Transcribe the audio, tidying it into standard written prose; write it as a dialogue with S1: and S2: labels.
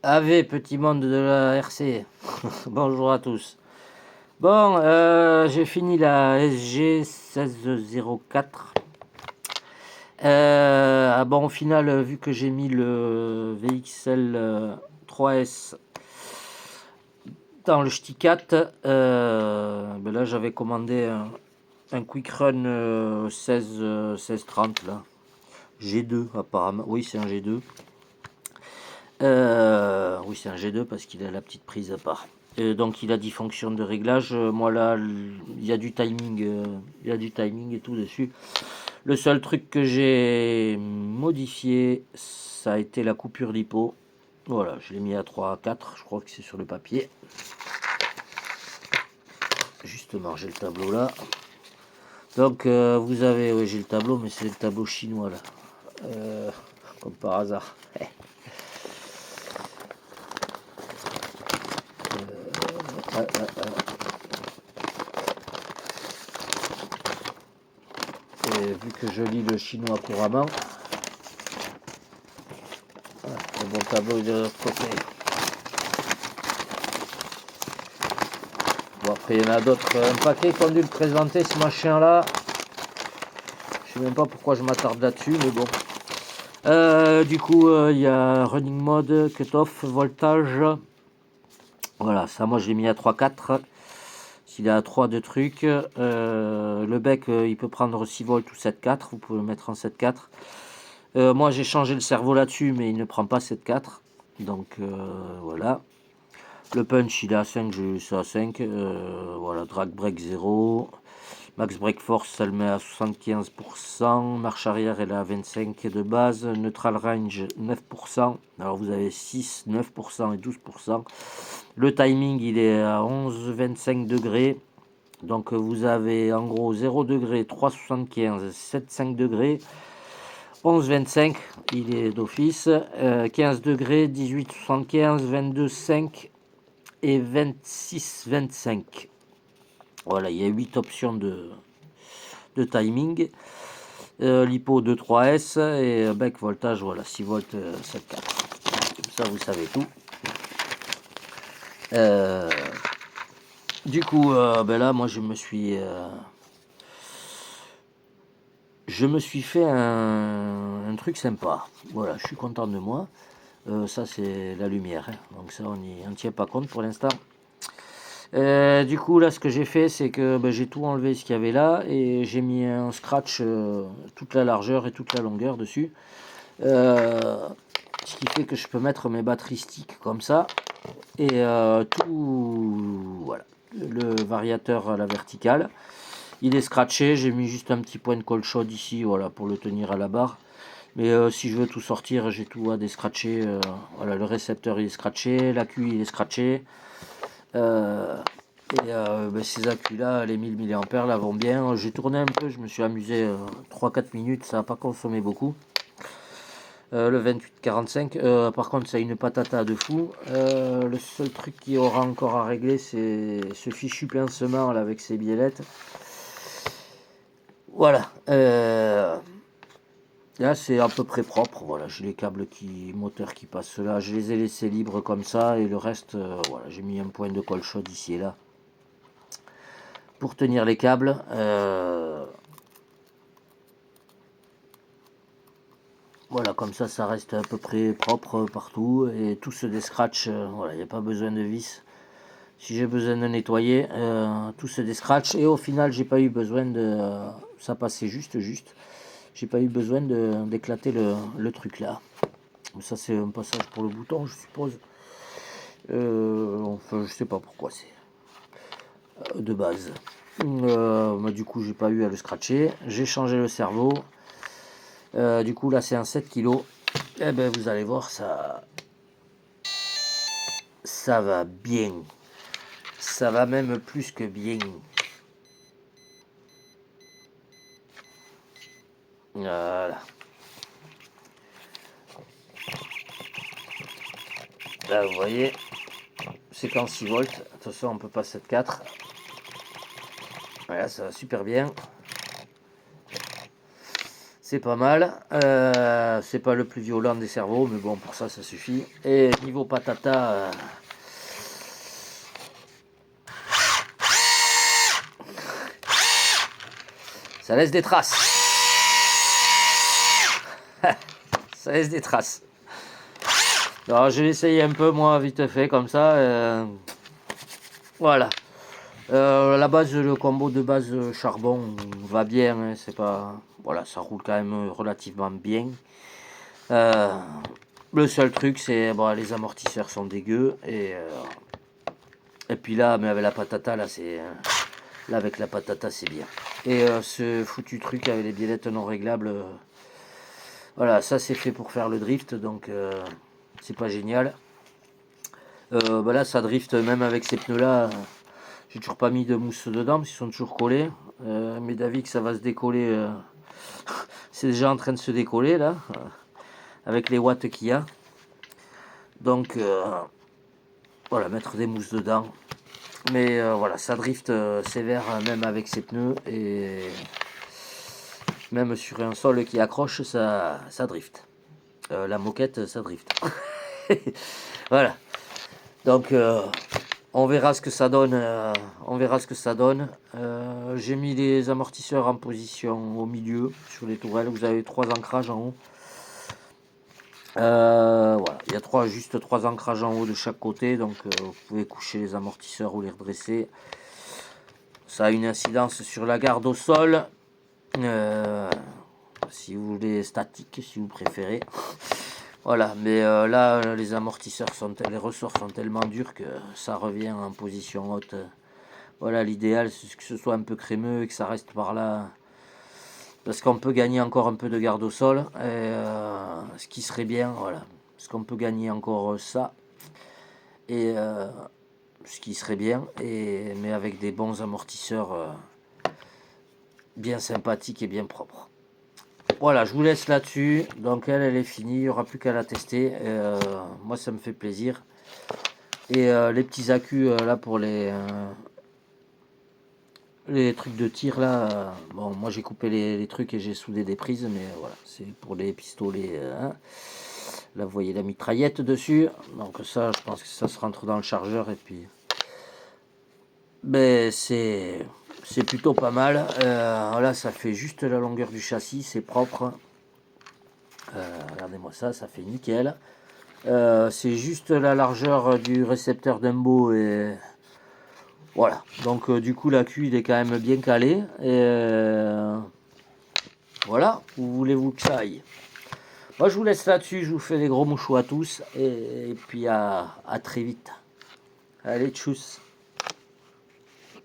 S1: Ave, petit monde de la RC. Bonjour à tous. Bon, j'ai fini la SG 1604. Bon, au final, vu que j'ai mis le VXL 3S dans le Ch'ti 4, ben là j'avais commandé un Quick Run 1630 là. G2 apparemment. Oui, c'est un G2. Oui, c'est un G2 parce qu'il a la petite prise à part. Donc il a 10 fonctions de réglage. Moi là, il y a du timing, il y a du timing et tout dessus. Le seul truc que j'ai modifié, ça a été la coupure d'hypo. Voilà, je l'ai mis à 3 à 4, je crois que c'est sur le papier. Justement, j'ai le tableau là. Donc vous avez, oui j'ai le tableau, mais c'est le tableau chinois là. Comme par hasard. Et vu que je lis le chinois couramment, le bon tableau est de l'autre côté. Bon, après il y en a d'autres, un paquet qui ont dû le présenter ce machin là. Je sais même pas pourquoi je m'attarde là-dessus, mais bon. Du coup, il y a running mode, cutoff, voltage. Voilà, ça moi je l'ai mis à 3,4. S'il est à 3 de trucs, le bec il peut prendre 6 volts ou 7,4. Vous pouvez le mettre en 7,4. Moi j'ai changé le cerveau là-dessus, mais il ne prend pas 7,4. Donc voilà. Le punch il est à 5, j'ai eu ça à 5. Voilà, drag break 0. Max break force ça le met à 75%. Marche arrière elle est à 25 de base. Neutral range 9%. Alors vous avez 6, 9% et 12%. Le timing il est à 11, 25 degrés. Donc vous avez en gros 0 degré, 3,75, 7,5 degrés. 11,25, il est d'office. 15 degrés, 18,75, 22,5 et 26,25. Voilà, il y a 8 options de timing. L'hypo 2,3S et bec voltage, voilà, 6 volts 7,4. Comme ça, vous savez tout. Du coup, ben là, moi, je me suis fait un truc sympa. Voilà, je suis content de moi. Ça, c'est la lumière. Hein. Donc ça, on n'y tient pas compte pour l'instant. Du coup, là, ce que j'ai fait, c'est que ben, j'ai tout enlevé ce qu'il y avait là et j'ai mis un scratch toute la largeur et toute la longueur dessus. Ce qui fait que je peux mettre mes batteries stick comme ça et tout, voilà, le variateur à la verticale. Il est scratché, j'ai mis juste un petit point de colle chaude ici, voilà, pour le tenir à la barre. Mais si je veux tout sortir, j'ai tout à descratcher. Voilà, le récepteur il est scratché, l'accu il est scratché. Ben, ces accus là, les 1000 mAh là vont bien. J'ai tourné un peu, je me suis amusé 3-4 minutes, ça n'a pas consommé beaucoup. Le 2845, par contre ça a une patata de fou. Le seul truc qu'il y aura encore à régler, c'est ce fichu pincement là avec ses biellettes. Voilà. Là c'est à peu près propre. Voilà, j'ai les câbles moteurs qui passent là. Je les ai laissés libres comme ça et le reste, voilà, j'ai mis un point de colle chaude ici et là pour tenir les câbles. Voilà, comme ça reste à peu près propre partout et tout se descratch. Voilà, il n'y a pas besoin de vis. Si j'ai besoin de nettoyer, tout se descratch et au final, j'ai pas eu besoin de. Ça passait juste. J'ai pas eu besoin d'éclater le truc là. Ça, c'est un passage pour le bouton, je suppose. Enfin, je sais pas pourquoi c'est de base. Du coup, j'ai pas eu à le scratcher. J'ai changé le cerveau. Du coup, là, c'est un 7 kg. Et ben, vous allez voir, ça va bien. Ça va même plus que bien. Voilà. Là, vous voyez, séquence 6 volts. Attention, on peut pas 7,4. Voilà, ça va super bien. C'est pas mal. C'est pas le plus violent des cerveaux, mais bon, pour ça, ça suffit. Et niveau patata, ça laisse des traces. Ça laisse des traces. Alors, je vais essayer un peu, moi, vite fait, comme ça. Voilà. La base, le combo de base charbon va bien. Hein, c'est pas... Voilà, ça roule quand même relativement bien. Le seul truc, c'est bon, les amortisseurs sont dégueux. Et puis là, mais avec la patata, là, c'est... Là, avec la patata, c'est bien. Et ce foutu truc avec les biellettes non réglables, voilà, ça c'est fait pour faire le drift, donc c'est pas génial. Bah là, ça drift même avec ces pneus-là. J'ai toujours pas mis de mousse dedans, parce qu'ils sont toujours collés. Mais d'avis que ça va se décoller. C'est déjà en train de se décoller, là, avec les watts qu'il y a. Donc, voilà, mettre des mousses dedans. Mais voilà, ça drift sévère même avec ces pneus et même sur un sol qui accroche, ça drift. La moquette, ça drift. Voilà. Donc on verra ce que ça donne. On verra ce que ça donne. J'ai mis les amortisseurs en position au milieu sur les tourelles. Vous avez 3 ancrages en haut. Voilà, il y a juste 3 ancrages en haut de chaque côté, donc vous pouvez coucher les amortisseurs ou les redresser. Ça a une incidence sur la garde au sol, si vous voulez statique, si vous préférez. Voilà, mais là les amortisseurs les ressorts sont tellement durs que ça revient en position haute. Voilà, l'idéal c'est que ce soit un peu crémeux et que ça reste par là. Parce qu'on peut gagner encore un peu de garde au sol, ce qui serait bien, voilà. Parce qu'on peut gagner encore ça, et ce qui serait bien, mais avec des bons amortisseurs bien sympathiques et bien propres. Voilà, je vous laisse là-dessus. Donc elle est finie, il n'y aura plus qu'à la tester. Moi, ça me fait plaisir. Et les petits accus là pour les trucs de tir là, bon moi j'ai coupé les trucs et j'ai soudé des prises, mais voilà, c'est pour les pistolets. Hein. Là vous voyez la mitraillette dessus, donc ça je pense que ça se rentre dans le chargeur et puis ben c'est plutôt pas mal. Là ça fait juste la longueur du châssis, c'est propre. Regardez-moi ça, ça fait nickel. C'est juste la largeur du récepteur d'embo et voilà, donc du coup la queue il est quand même bien calé et voilà, où voulez-vous que ça aille. Moi je vous laisse là-dessus, je vous fais des gros mouchoux à tous et puis à très vite. Allez, tchuss.